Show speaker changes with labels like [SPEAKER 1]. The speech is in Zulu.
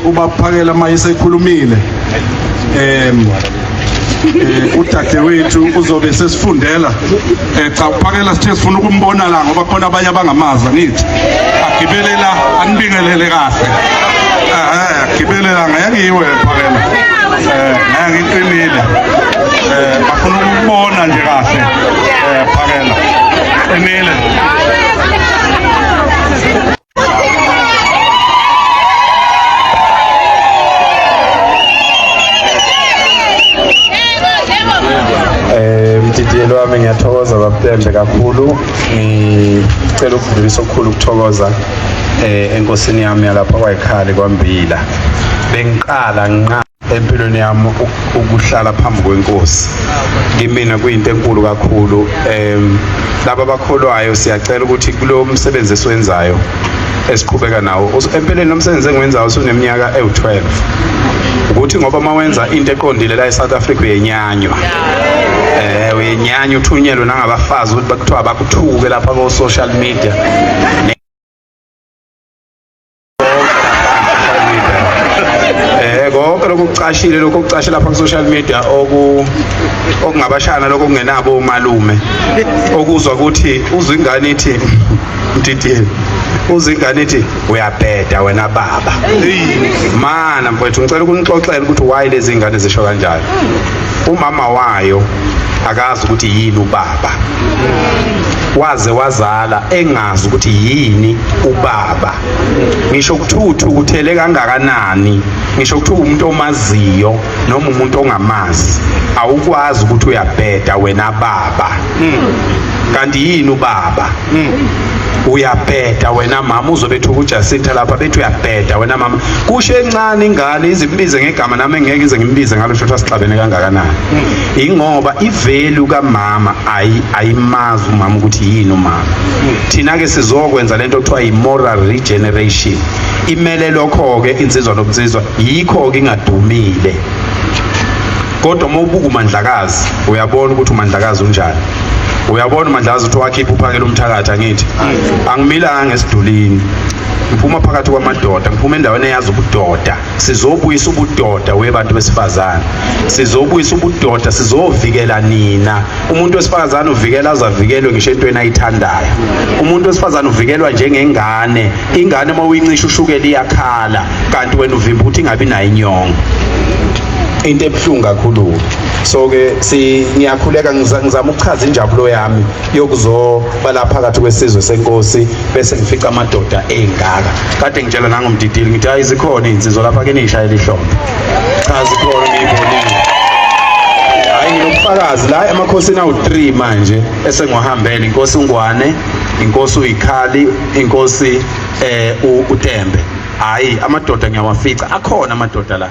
[SPEAKER 1] Ubaphakela mayesekhulumile udadewethu uzobe sesifundela cha uphakela sithe sifuna ukumbona la ngoba khona abanye abangamazi ngithi agibelela anibingelele kahle agibelela ngayakiwe phakela ngayakiqinile bafuna ukubona nje kahle phakela qinile.
[SPEAKER 2] Mdidiyelo wami ngiyathokoza baPembe kakhulu, ngicela ukudlulisa okukhulu ukuthokoza enkosini yami yalapha kwayikhali kwaMbila. Bengiqala nqa empilweni yami ukuhlala phambi kwenkosi, kimina kuyinto enkulu kakhulu. Laba abakholwayo siyacela ukuthi kulo msebenzi esiwenzayo esiqhubeka nawo empeleni nomsebenzi engiwenzayo usuneminyaka ewu-12 ukuthi ngoba mawenza into eqondile la eSouth Africa uyenyanywa uyenyanywa uthunyelwe nangabafazi ukuthi bakuthiwa bakuthuke lapha ko social media konke lokucashile lokho okucashile lapha ku social media okungabashana lokho kungenabo umalume okuzwa ukuthi uzwe ingane ithi Mdidiyelo uzwe ingane ithi uyabheda wena baba mana mfowethu ngicela ukunixoxela ukuthi why lezi ingane zisho kanjalo. Umama wayo akazi ukuthi yini ubaba, waze wazala engazi ukuthi yini ubaba. Ngisho ukuthuthu ukuthele kangakanani, ngisho ukuthi umuntu omaziyo noma umuntu ongamazi awukwazi ukuthi uyabheda wena baba. Kanti yini ubaba? Uyabheda wena mama. Uzobethu uJacinta lapha bethi uyabheda wena mama. Kusho encane ingane izimbize ngegama nami engeke ize ngimbize ngalo shothi asixabene kangakanani. Ingoba ivalue kaMama ayimazi umama ukuthi yini umama. Thina ke sizokwenza lento okuthiwa i-moral regeneration. Imele lokho ke insizwa nobunsizwa yikho ke ingadumile. Kodwa uma ubuka uMandlakazi uyabona ukuthi uMandlakazi unjani. Uyabona uMandlakazi ukuthi wakhipha uphakela umthakatha ngithi angimilanga ngesidulini, ngiphuma phakathi kwamadoda, ngiphuma endaweni eyazi ubudoda. Sizobuyisa ubudoda webantu besifazane, sizobuyisa ubudoda, sizovikela nina. Umuntu wesifazane uvikela azavikelwe ngisho entweni ayithandayo. Umuntu wesifazane uvikelwa njengengane. Ingane uma uyincisha ushukela iyakhala, kanti wena uvimba ukuthi ingabi nayo inyongo. Into ebuhlungu kakhulu. So ke ngiyakhuleka ngizama ukuchaza injabulo yami yokuzoba lapha phakathi kwesizwe senkosi bese ngifica amadoda engaka. Kade ngitshela nangoMdidiyelo ngithi hayi zikhona izinsizwa lapha ke nishayela ihlombe. Cha zikhona ngiyibonile. Hayi nginobufakazi la emakhosini awu3 manje esengwahambela inkosi uNgwane, inkosi uyikhali, inkosi uTembe. Hayi amadoda ngiyawafica, akhona amadoda la.